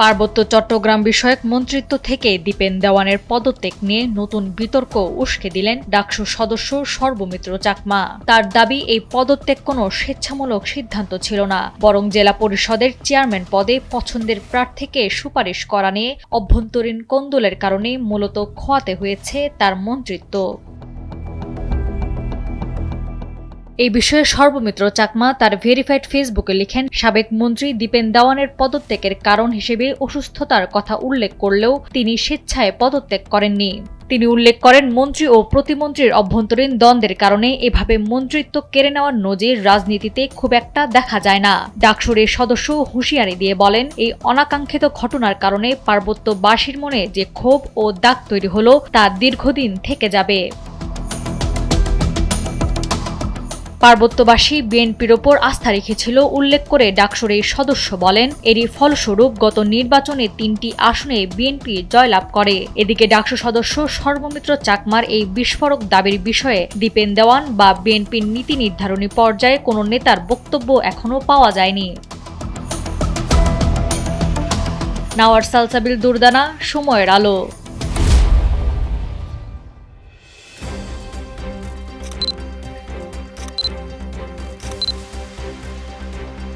পার্বত্য চট্টগ্রাম বিষয়ক মন্ত্রিত্ব থেকে দীপেন দেওয়ানের পদত্যাগ নিয়ে নতুন বিতর্ক উস্কে দিলেন ডাকসু সদস্য সর্বমিত্র চাকমা। তার দাবি, এই পদত্যাগ কোনো স্বেচ্ছামূলক সিদ্ধান্ত ছিল না, বরং জেলা পরিষদের চেয়ারম্যান পদে পছন্দের প্রার্থীকে সুপারিশ করা নিয়ে অভ্যন্তরীণ কোন্দলের কারণে মূলত খোয়াতে হয়েছে তার মন্ত্রিত্ব। এই বিষয়ে সর্বমিত্র চাকমা তার ভেরিফাইড ফেসবুকে লিখেন, সাবেক মন্ত্রী দীপেন দেওয়ানের পদত্যাগের কারণ হিসেবে অসুস্থতার কথা উল্লেখ করলেও তিনি স্বেচ্ছায় পদত্যাগ করেননি। তিনি উল্লেখ করেন, মন্ত্রী ও প্রতিমন্ত্রীর অভ্যন্তরীণ দ্বন্দ্বের কারণে এভাবে মন্ত্রিত্ব কেড়ে নেওয়ার নজির রাজনীতিতে খুব একটা দেখা যায় না। ডাকসুর এই সদস্য হুঁশিয়ারি দিয়ে বলেন, এই অনাকাঙ্ক্ষিত ঘটনার কারণে পার্বত্যবাসীর মনে যে ক্ষোভ ও দাগ তৈরি হলো তা দীর্ঘদিন থেকে যাবে। পার্বত্যবাসী বিএনপির ওপর আস্থা রেখেছিল উল্লেখ করে ডাকসুর এই সদস্য বলেন, এরই ফলস্বরূপ গত নির্বাচনে ৩টি আসনে বিএনপি জয়লাভ করে। এদিকে ডাকসু সদস্য সর্বমিত্র চাকমার এই বিস্ফোরক দাবির বিষয়ে দীপেন দেওয়ান বা বিএনপির নীতি নির্ধারণী পর্যায়ে কোনো নেতার বক্তব্য এখনো পাওয়া যায়নি। নাওয়ার সালসাবিল দুরদানা, সময়ের আলো।